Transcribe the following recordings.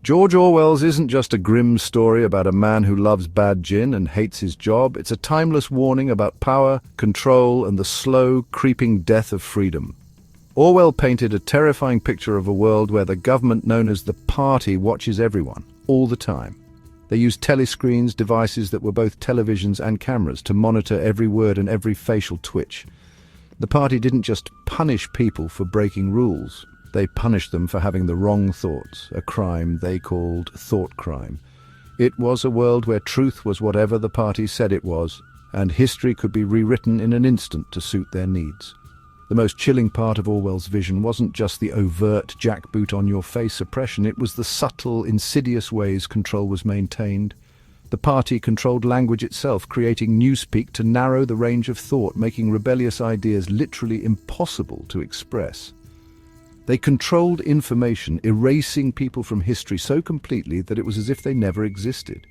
George Orwell's isn't just a grim story about a man who loves bad gin and hates his job. It's a timeless warning about power, control, and the slow, creeping death of freedom. Orwell painted a terrifying picture of a world where the government known as the Party watches everyone, all the time. They used telescreens, devices that were both televisions and cameras, to monitor every word and every facial twitch. The Party didn't just punish people for breaking rules. They punished them for having the wrong thoughts, a crime they called thought crime. It was a world where truth was whatever the Party said it was, and history could be rewritten in an instant to suit their needs. The most chilling part of Orwell's vision wasn't just the overt jackboot-on-your-face oppression, it was the subtle, insidious ways control was maintained. The Party controlled language itself, creating newspeak to narrow the range of thought, making rebellious ideas literally impossible to express. They controlled information, erasing people from history so completely that it was as if they never existed.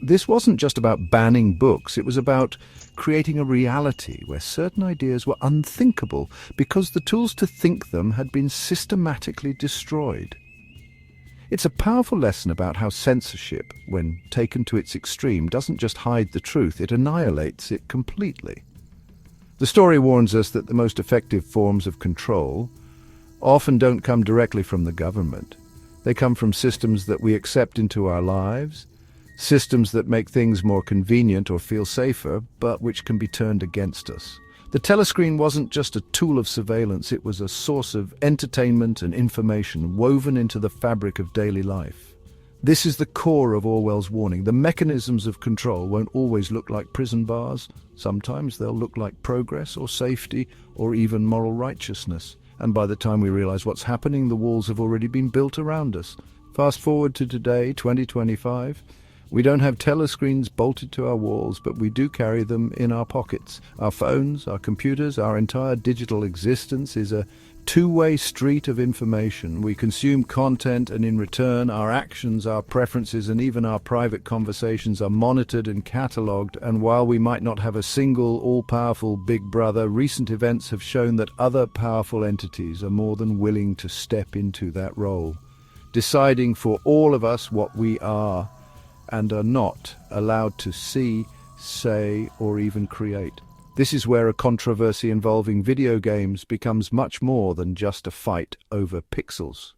This wasn't just about banning books, it was about creating a reality where certain ideas were unthinkable because the tools to think them had been systematically destroyed. It's a powerful lesson about how censorship, when taken to its extreme, doesn't just hide the truth, it annihilates it completely. The story warns us that the most effective forms of control often don't come directly from the government. They come from systems that we accept into our lives, systems that make things more convenient or feel safer, but which can be turned against us. The telescreen wasn't just a tool of surveillance, it was a source of entertainment and information woven into the fabric of daily life. This is the core of Orwell's warning. The mechanisms of control won't always look like prison bars. Sometimes they'll look like progress or safety or even moral righteousness. And by the time we realize what's happening, the walls have already been built around us. Fast forward to today, 2025. We don't have telescreens bolted to our walls, but we do carry them in our pockets. Our phones, our computers, our entire digital existence is a two-way street of information. We consume content, and in return, our actions, our preferences, and even our private conversations are monitored and catalogued. And while we might not have a single, all-powerful Big Brother, recent events have shown that other powerful entities are more than willing to step into that role, deciding for all of us what we are and are not allowed to see, say, or even create. This is where a controversy involving video games becomes much more than just a fight over pixels.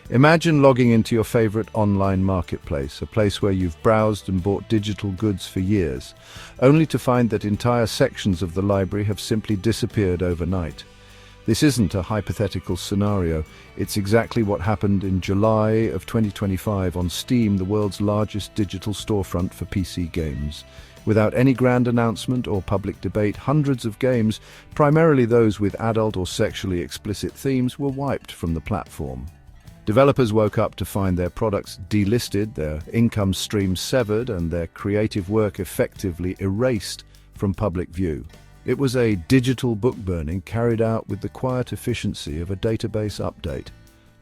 Imagine logging into your favorite online marketplace, a place where you've browsed and bought digital goods for years, only to find that entire sections of the library have simply disappeared overnight. This isn't a hypothetical scenario. It's exactly what happened in July of 2025 on Steam, the world's largest digital storefront for PC games. Without any grand announcement or public debate, hundreds of games, primarily those with adult or sexually explicit themes, were wiped from the platform. Developers woke up to find their products delisted, their income streams severed, and their creative work effectively erased from public view. It was a digital book burning carried out with the quiet efficiency of a database update.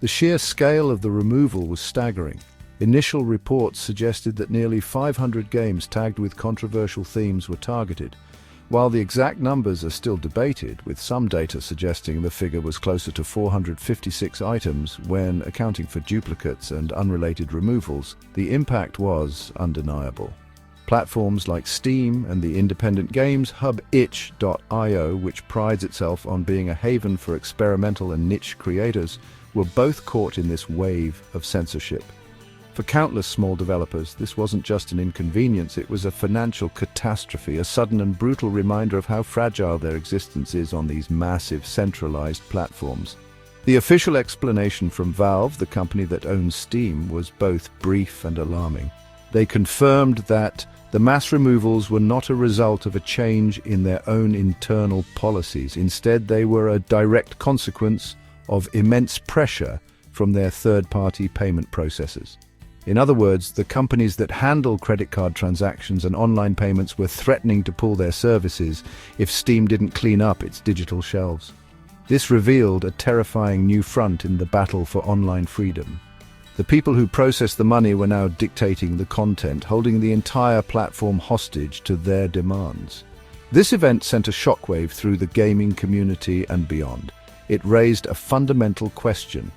The sheer scale of the removal was staggering. Initial reports suggested that nearly 500 games tagged with controversial themes were targeted. While the exact numbers are still debated, with some data suggesting the figure was closer to 456 items when accounting for duplicates and unrelated removals, the impact was undeniable. Platforms like Steam and the independent games hub itch.io, which prides itself on being a haven for experimental and niche creators, were both caught in this wave of censorship. For countless small developers, this wasn't just an inconvenience, it was a financial catastrophe, a sudden and brutal reminder of how fragile their existence is on these massive, centralized platforms. The official explanation from Valve, the company that owns Steam, was both brief and alarming. They confirmed that the mass removals were not a result of a change in their own internal policies. Instead, they were a direct consequence of immense pressure from their third-party payment processors. In other words, the companies that handle credit card transactions and online payments were threatening to pull their services if Steam didn't clean up its digital shelves. This revealed a terrifying new front in the battle for online freedom. The people who processed the money were now dictating the content, holding the entire platform hostage to their demands. This event sent a shockwave through the gaming community and beyond. It raised a fundamental question.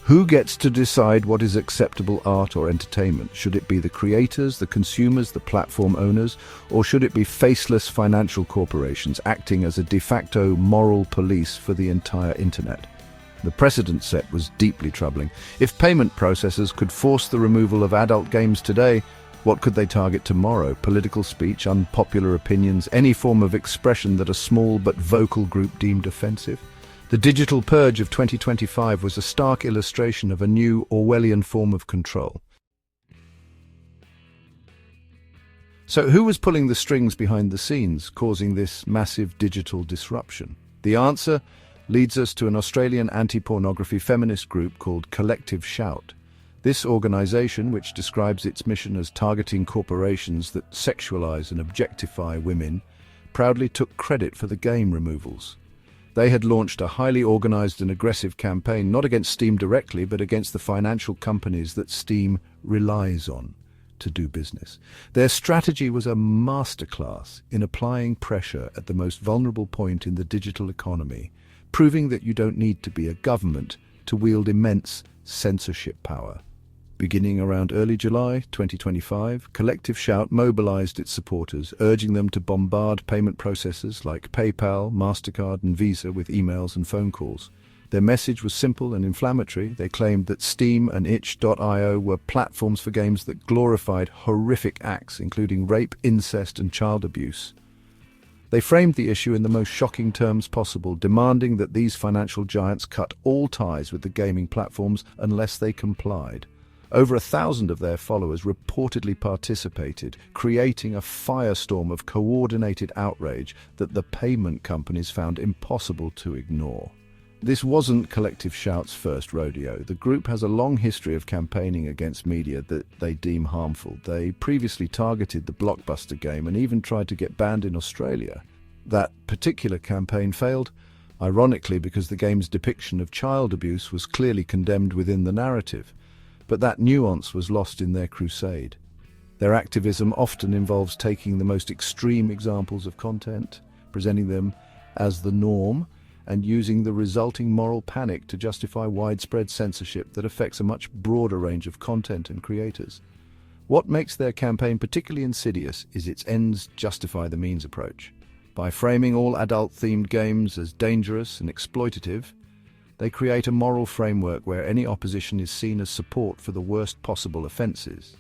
Who gets to decide what is acceptable art or entertainment? Should it be the creators, the consumers, the platform owners, or should it be faceless financial corporations acting as a de facto moral police for the entire internet? The precedent set was deeply troubling. If payment processors could force the removal of adult games today, what could they target tomorrow? Political speech, unpopular opinions, any form of expression that a small but vocal group deemed offensive? The digital purge of 2025 was a stark illustration of a new Orwellian form of control. So who was pulling the strings behind the scenes, causing this massive digital disruption? The answer leads us to an Australian anti-pornography feminist group called Collective Shout. This organization, which describes its mission as targeting corporations that sexualize and objectify women, proudly took credit for the game removals. They had launched a highly organized and aggressive campaign, not against Steam directly, but against the financial companies that Steam relies on to do business. Their strategy was a masterclass in applying pressure at the most vulnerable point in the digital economy, proving that you don't need to be a government to wield immense censorship power. Beginning around early July 2025, Collective Shout mobilized its supporters, urging them to bombard payment processors like PayPal, MasterCard, and Visa with emails and phone calls. Their message was simple and inflammatory. They claimed that Steam and itch.io were platforms for games that glorified horrific acts, including rape, incest, and child abuse. They framed the issue in the most shocking terms possible, demanding that these financial giants cut all ties with the gaming platforms unless they complied. Over 1,000 of their followers reportedly participated, creating a firestorm of coordinated outrage that the payment companies found impossible to ignore. This wasn't Collective Shout's first rodeo. The group has a long history of campaigning against media that they deem harmful. They previously targeted the Blockbuster game and even tried to get banned in Australia. That particular campaign failed, ironically because the game's depiction of child abuse was clearly condemned within the narrative. But that nuance was lost in their crusade. Their activism often involves taking the most extreme examples of content, presenting them as the norm, and using the resulting moral panic to justify widespread censorship that affects a much broader range of content and creators. What makes their campaign particularly insidious is its ends justify the means approach. By framing all adult-themed games as dangerous and exploitative, they create a moral framework where any opposition is seen as support for the worst possible offenses.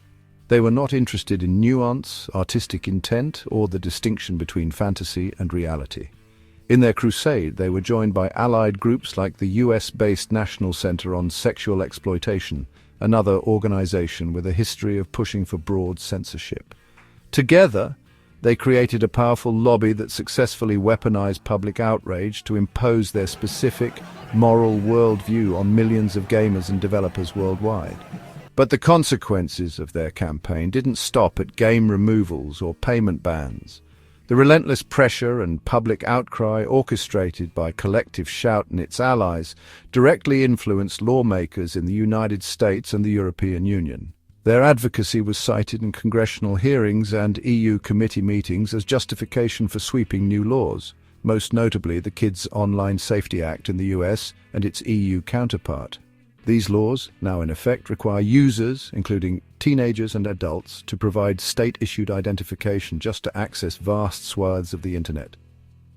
They were not interested in nuance, artistic intent, or the distinction between fantasy and reality. In their crusade, they were joined by allied groups like the US-based National Center on Sexual Exploitation, another organization with a history of pushing for broad censorship. Together, they created a powerful lobby that successfully weaponized public outrage to impose their specific moral worldview on millions of gamers and developers worldwide. But the consequences of their campaign didn't stop at game removals or payment bans. The relentless pressure and public outcry orchestrated by Collective Shout and its allies directly influenced lawmakers in the United States and the European Union. Their advocacy was cited in congressional hearings and EU committee meetings as justification for sweeping new laws, most notably the Kids Online Safety Act in the US and its EU counterpart. These laws, now in effect, require users, including teenagers and adults, to provide state-issued identification just to access vast swaths of the internet.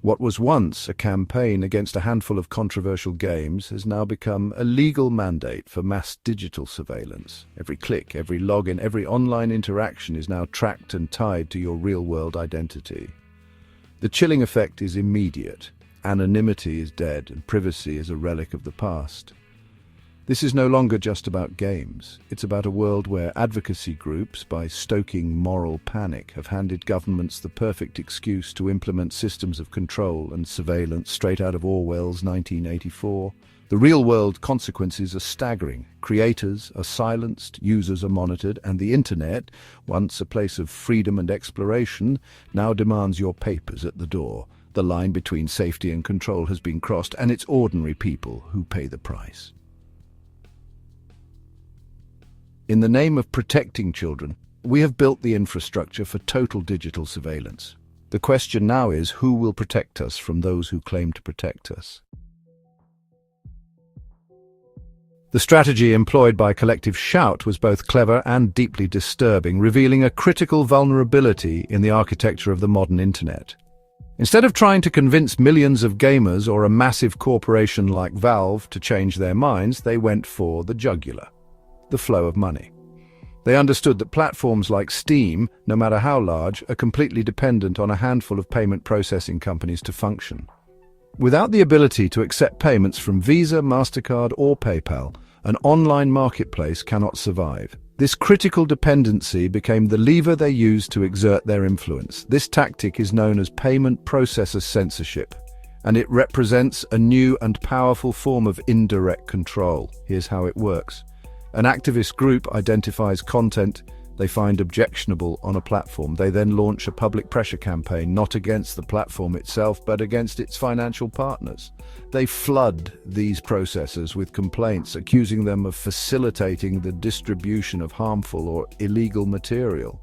What was once a campaign against a handful of controversial games has now become a legal mandate for mass digital surveillance. Every click, every login, every online interaction is now tracked and tied to your real-world identity. The chilling effect is immediate. Anonymity is dead, and privacy is a relic of the past. This is no longer just about games. It's about a world where advocacy groups, by stoking moral panic, have handed governments the perfect excuse to implement systems of control and surveillance straight out of Orwell's 1984. The real-world consequences are staggering. Creators are silenced, users are monitored, and the internet, once a place of freedom and exploration, now demands your papers at the door. The line between safety and control has been crossed, and it's ordinary people who pay the price. In the name of protecting children, we have built the infrastructure for total digital surveillance. The question now is, who will protect us from those who claim to protect us? The strategy employed by Collective Shout was both clever and deeply disturbing, revealing a critical vulnerability in the architecture of the modern internet. Instead of trying to convince millions of gamers or a massive corporation like Valve to change their minds, they went for the jugular, the flow of money. They understood that platforms like Steam, no matter how large, are completely dependent on a handful of payment processing companies to function. Without the ability to accept payments from Visa, MasterCard, or PayPal, an online marketplace cannot survive. This critical dependency became the lever they used to exert their influence. This tactic is known as payment processor censorship, and it represents a new and powerful form of indirect control. Here's how it works. An activist group identifies content they find objectionable on a platform. They then launch a public pressure campaign, not against the platform itself, but against its financial partners. They flood these processors with complaints, accusing them of facilitating the distribution of harmful or illegal material.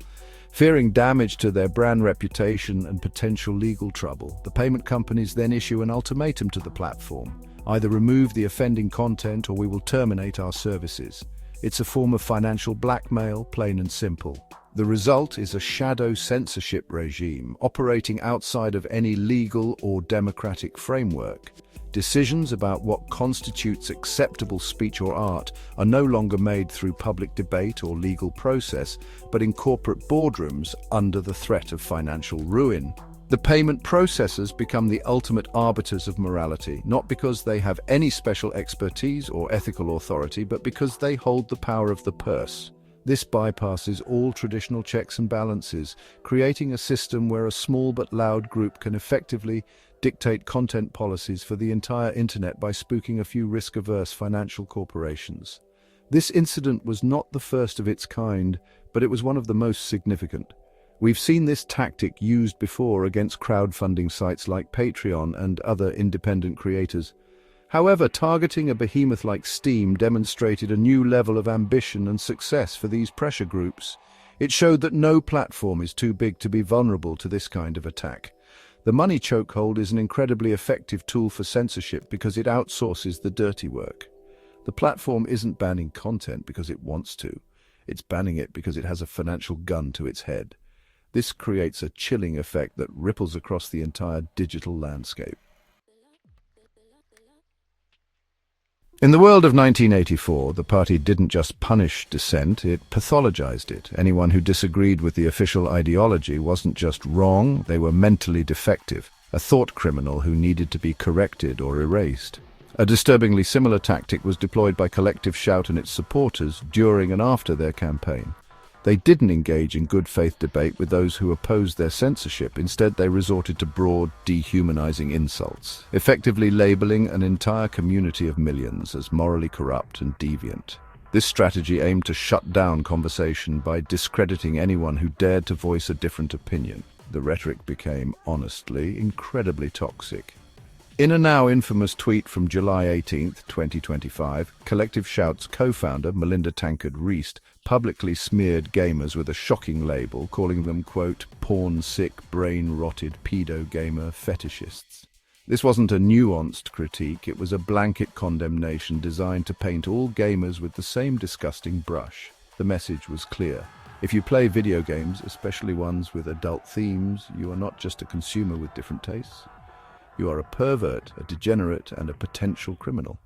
Fearing damage to their brand reputation and potential legal trouble, the payment companies then issue an ultimatum to the platform. Either remove the offending content or we will terminate our services. It's a form of financial blackmail, plain and simple. The result is a shadow censorship regime operating outside of any legal or democratic framework. Decisions about what constitutes acceptable speech or art are no longer made through public debate or legal process, but in corporate boardrooms under the threat of financial ruin. The payment processors become the ultimate arbiters of morality, not because they have any special expertise or ethical authority, but because they hold the power of the purse. This bypasses all traditional checks and balances, creating a system where a small but loud group can effectively dictate content policies for the entire internet by spooking a few risk-averse financial corporations. This incident was not the first of its kind, but it was one of the most significant. We've seen this tactic used before against crowdfunding sites like Patreon and other independent creators. However, targeting a behemoth like Steam demonstrated a new level of ambition and success for these pressure groups. It showed that no platform is too big to be vulnerable to this kind of attack. The money chokehold is an incredibly effective tool for censorship because it outsources the dirty work. The platform isn't banning content because it wants to. It's banning it because it has a financial gun to its head. This creates a chilling effect that ripples across the entire digital landscape. In the world of 1984, the party didn't just punish dissent, it pathologized it. Anyone who disagreed with the official ideology wasn't just wrong, they were mentally defective, a thought criminal who needed to be corrected or erased. A disturbingly similar tactic was deployed by Collective Shout and its supporters during and after their campaign. They didn't engage in good faith debate with those who opposed their censorship. Instead, they resorted to broad, dehumanizing insults, effectively labeling an entire community of millions as morally corrupt and deviant. This strategy aimed to shut down conversation by discrediting anyone who dared to voice a different opinion. The rhetoric became, honestly, incredibly toxic. In a now infamous tweet from July 18, 2025, Collective Shout's co-founder, Melinda Tankard-Reist, publicly smeared gamers with a shocking label, calling them, quote, porn-sick, brain-rotted, pedo-gamer fetishists. This wasn't a nuanced critique, it was a blanket condemnation designed to paint all gamers with the same disgusting brush. The message was clear. If you play video games, especially ones with adult themes, you are not just a consumer with different tastes. You are a pervert, a degenerate, and a potential criminal.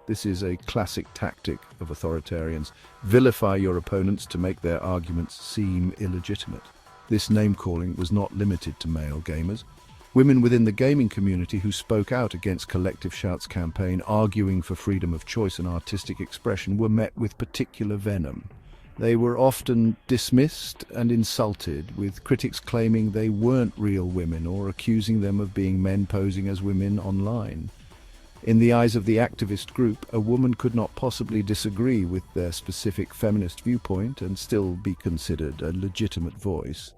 This is a classic tactic of authoritarians. Vilify your opponents to make their arguments seem illegitimate. This name-calling was not limited to male gamers. Women within the gaming community who spoke out against Collective Shout's campaign, arguing for freedom of choice and artistic expression, were met with particular venom. They were often dismissed and insulted, with critics claiming they weren't real women or accusing them of being men posing as women online. In the eyes of the activist group, a woman could not possibly disagree with their specific feminist viewpoint and still be considered a legitimate voice.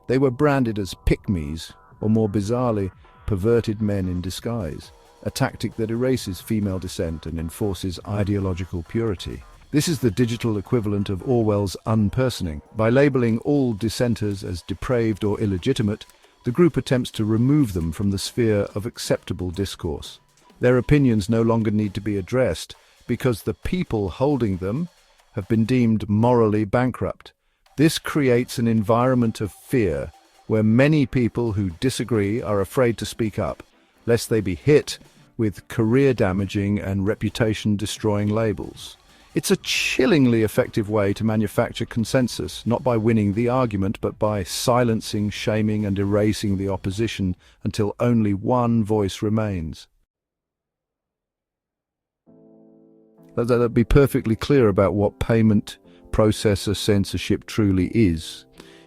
They were branded as pick-me's, or more bizarrely, perverted men in disguise, a tactic that erases female dissent and enforces ideological purity. This is the digital equivalent of Orwell's unpersoning. By labeling all dissenters as depraved or illegitimate, the group attempts to remove them from the sphere of acceptable discourse. Their opinions no longer need to be addressed because the people holding them have been deemed morally bankrupt. This creates an environment of fear where many people who disagree are afraid to speak up, lest they be hit with career-damaging and reputation-destroying labels. It's a chillingly effective way to manufacture consensus, not by winning the argument, but by silencing, shaming, and erasing the opposition until only one voice remains. Let's be perfectly clear about what payment processor censorship truly is.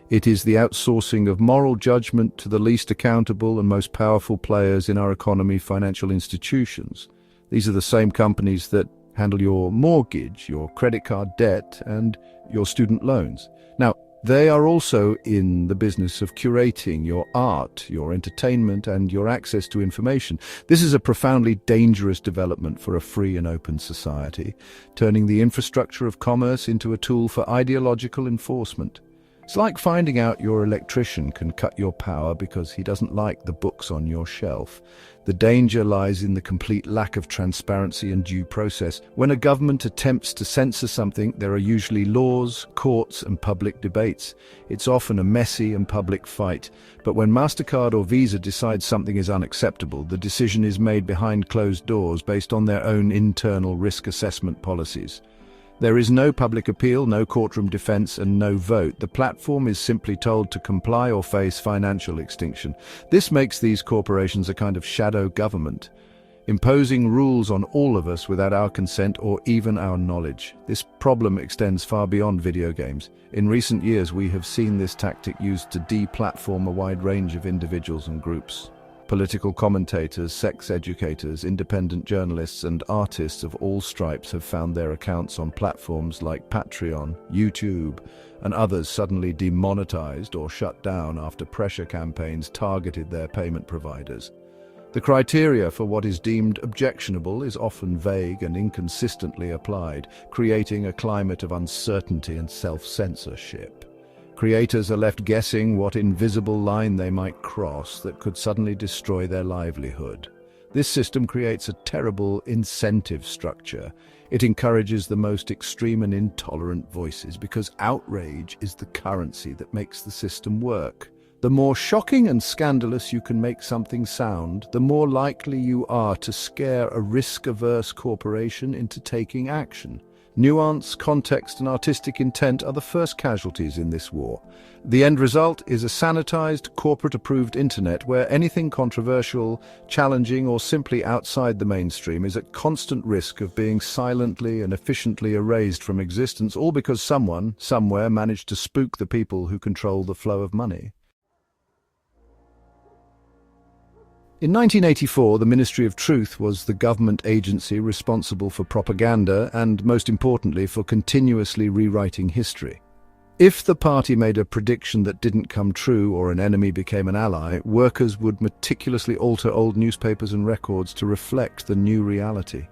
It is the outsourcing of moral judgment to the least accountable and most powerful players in our economy, financial institutions. These are the same companies that handle your mortgage, your credit card debt, and your student loans. Now, they are also in the business of curating your art, your entertainment, and your access to information. This is a profoundly dangerous development for a free and open society, turning the infrastructure of commerce into a tool for ideological enforcement. It's like finding out your electrician can cut your power because he doesn't like the books on your shelf. The danger lies in the complete lack of transparency and due process. When a government attempts to censor something, there are usually laws, courts, and public debates. It's often a messy and public fight. But when MasterCard or Visa decides something is unacceptable, the decision is made behind closed doors based on their own internal risk assessment policies. There is no public appeal, no courtroom defense, and no vote. The platform is simply told to comply or face financial extinction. This makes these corporations a kind of shadow government, imposing rules on all of us without our consent or even our knowledge. This problem extends far beyond video games. In recent years, we have seen this tactic used to deplatform a wide range of individuals and groups. Political commentators, sex educators, independent journalists, and artists of all stripes have found their accounts on platforms like Patreon, YouTube, and others suddenly demonetized or shut down after pressure campaigns targeted their payment providers. The criteria for what is deemed objectionable is often vague and inconsistently applied, creating a climate of uncertainty and self-censorship. Creators are left guessing what invisible line they might cross that could suddenly destroy their livelihood. This system creates a terrible incentive structure. It encourages the most extreme and intolerant voices because outrage is the currency that makes the system work. The more shocking and scandalous you can make something sound, the more likely you are to scare a risk-averse corporation into taking action. Nuance, context, and artistic intent are the first casualties in this war. The end result is a sanitized, corporate-approved internet where anything controversial, challenging, or simply outside the mainstream is at constant risk of being silently and efficiently erased from existence, all because someone, somewhere, managed to spook the people who control the flow of money. In 1984, the Ministry of Truth was the government agency responsible for propaganda and, most importantly, for continuously rewriting history. If the party made a prediction that didn't come true or an enemy became an ally, workers would meticulously alter old newspapers and records to reflect the new reality.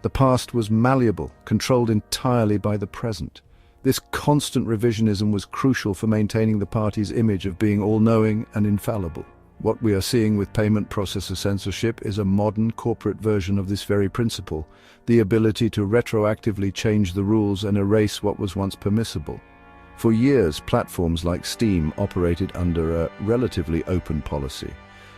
The past was malleable, controlled entirely by the present. This constant revisionism was crucial for maintaining the party's image of being all-knowing and infallible. What we are seeing with payment processor censorship is a modern corporate version of this very principle, the ability to retroactively change the rules and erase what was once permissible. For years, platforms like Steam operated under a relatively open policy.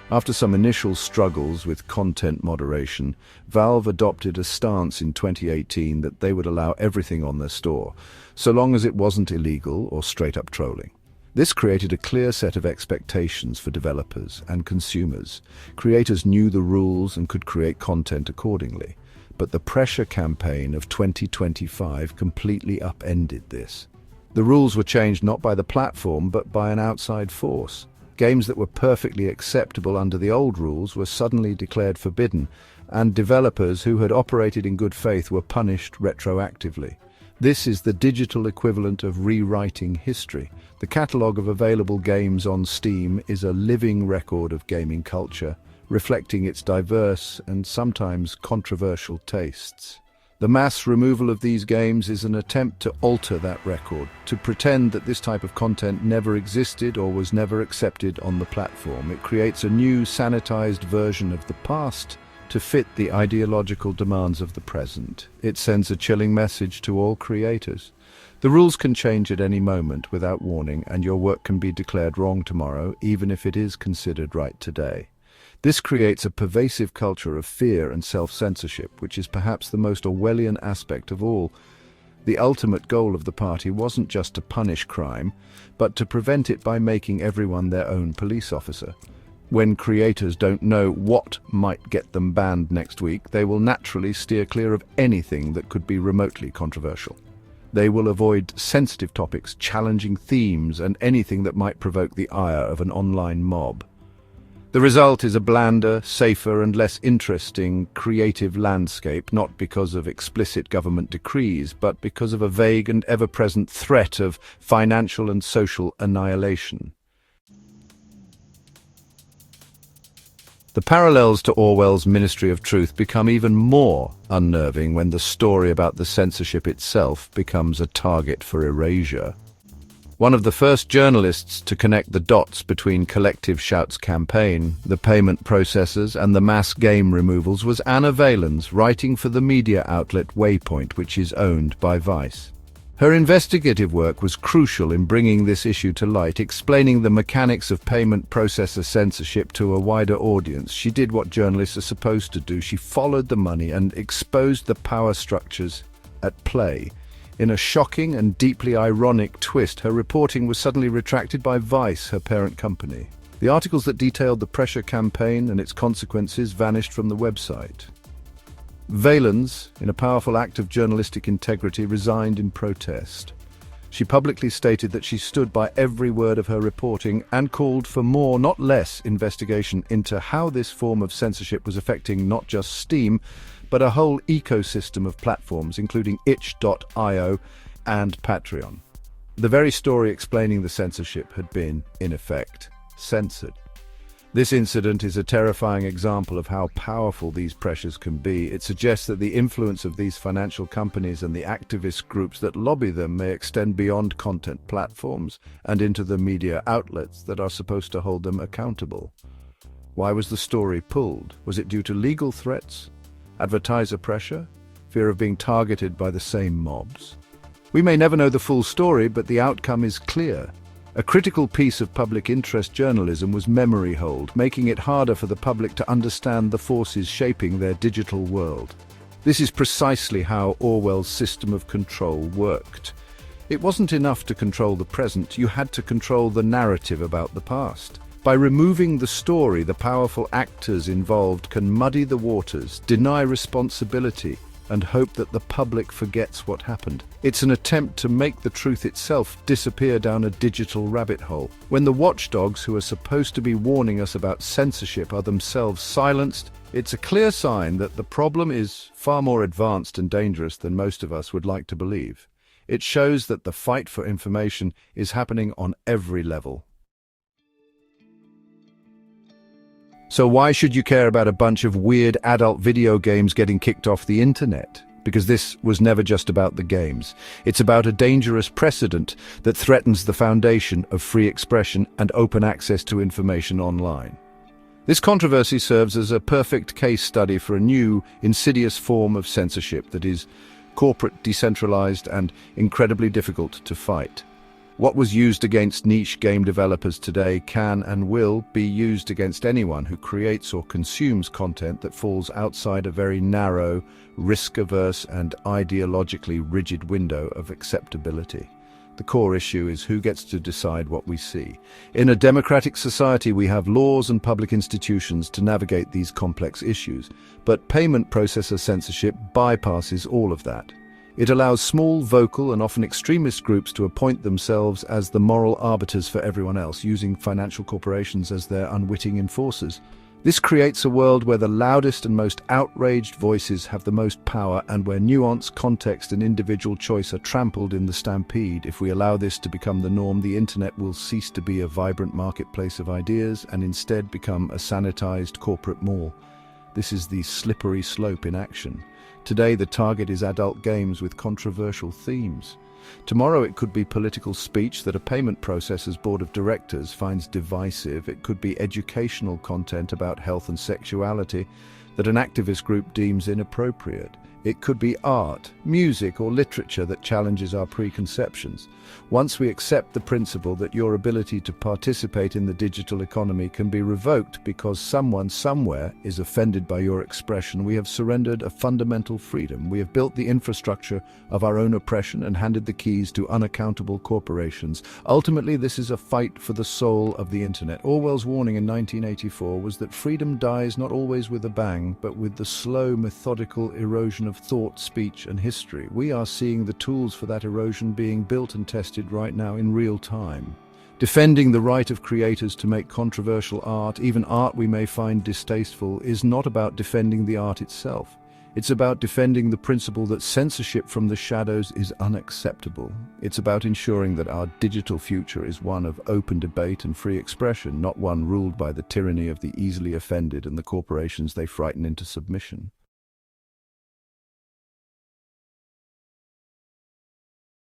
After some initial struggles with content moderation, Valve adopted a stance in 2018 that they would allow everything on their store, so long as it wasn't illegal or straight-up trolling. This created a clear set of expectations for developers and consumers. Creators knew the rules and could create content accordingly. But the pressure campaign of 2025 completely upended this. The rules were changed not by the platform, but by an outside force. Games that were perfectly acceptable under the old rules were suddenly declared forbidden, and developers who had operated in good faith were punished retroactively. This is the digital equivalent of rewriting history. The catalogue of available games on Steam is a living record of gaming culture, reflecting its diverse and sometimes controversial tastes. The mass removal of these games is an attempt to alter that record, to pretend that this type of content never existed or was never accepted on the platform. It creates a new, sanitized version of the past, to fit the ideological demands of the present. It sends a chilling message to all creators. The rules can change at any moment without warning, and your work can be declared wrong tomorrow, even if it is considered right today. This creates a pervasive culture of fear and self-censorship, which is perhaps the most Orwellian aspect of all. The ultimate goal of the party wasn't just to punish crime, but to prevent it by making everyone their own police officer. When creators don't know what might get them banned next week, they will naturally steer clear of anything that could be remotely controversial. They will avoid sensitive topics, challenging themes, and anything that might provoke the ire of an online mob. The result is a blander, safer, and less interesting creative landscape, not because of explicit government decrees, but because of a vague and ever-present threat of financial and social annihilation. The parallels to Orwell's Ministry of Truth become even more unnerving when the story about the censorship itself becomes a target for erasure. One of the first journalists to connect the dots between Collective Shout's campaign, the payment processors, and the mass game removals was Anna Valens, writing for the media outlet Waypoint, which is owned by Vice. Her investigative work was crucial in bringing this issue to light, explaining the mechanics of payment processor censorship to a wider audience. She did what journalists are supposed to do. She followed the money and exposed the power structures at play. In a shocking and deeply ironic twist, her reporting was suddenly retracted by Vice, her parent company. The articles that detailed the pressure campaign and its consequences vanished from the website. Valens, in a powerful act of journalistic integrity, resigned in protest. She publicly stated that she stood by every word of her reporting and called for more, not less, investigation into how this form of censorship was affecting not just Steam, but a whole ecosystem of platforms, including itch.io and Patreon. The very story explaining the censorship had been, in effect, censored. This incident is a terrifying example of how powerful these pressures can be. It suggests that the influence of these financial companies and the activist groups that lobby them may extend beyond content platforms and into the media outlets that are supposed to hold them accountable. Why was the story pulled? Was it due to legal threats? Advertiser pressure? Fear of being targeted by the same mobs? We may never know the full story, but the outcome is clear. A critical piece of public interest journalism was memory hold, making it harder for the public to understand the forces shaping their digital world. This is precisely how Orwell's system of control worked. It wasn't enough to control the present, you had to control the narrative about the past. By removing the story, the powerful actors involved can muddy the waters, deny responsibility, and hope that the public forgets what happened. It's an attempt to make the truth itself disappear down a digital rabbit hole. When the watchdogs who are supposed to be warning us about censorship are themselves silenced, it's a clear sign that the problem is far more advanced and dangerous than most of us would like to believe. It shows that the fight for information is happening on every level. So why should you care about a bunch of weird adult video games getting kicked off the internet? Because this was never just about the games. It's about a dangerous precedent that threatens the foundation of free expression and open access to information online. This controversy serves as a perfect case study for a new, insidious form of censorship that is corporate, decentralized, and incredibly difficult to fight. What was used against niche game developers today can and will be used against anyone who creates or consumes content that falls outside a very narrow, risk-averse, and ideologically rigid window of acceptability. The core issue is who gets to decide what we see. In a democratic society, we have laws and public institutions to navigate these complex issues, but payment processor censorship bypasses all of that. It allows small, vocal, and often extremist groups to appoint themselves as the moral arbiters for everyone else, using financial corporations as their unwitting enforcers. This creates a world where the loudest and most outraged voices have the most power, and where nuance, context, and individual choice are trampled in the stampede. If we allow this to become the norm, the internet will cease to be a vibrant marketplace of ideas and instead become a sanitized corporate mall. This is the slippery slope in action. Today, the target is adult games with controversial themes. Tomorrow, it could be political speech that a payment processor's board of directors finds divisive. It could be educational content about health and sexuality that an activist group deems inappropriate. It could be art, music, or literature that challenges our preconceptions. Once we accept the principle that your ability to participate in the digital economy can be revoked because someone somewhere is offended by your expression, we have surrendered a fundamental freedom. We have built the infrastructure of our own oppression and handed the keys to unaccountable corporations. Ultimately, this is a fight for the soul of the internet. Orwell's warning in 1984 was that freedom dies not always with a bang, but with the slow, methodical erosion of thought, speech, and history. We are seeing the tools for that erosion being built and tested right now in real time. Defending the right of creators to make controversial art, even art we may find distasteful, is not about defending the art itself. It's about defending the principle that censorship from the shadows is unacceptable. It's about ensuring that our digital future is one of open debate and free expression, not one ruled by the tyranny of the easily offended and the corporations they frighten into submission.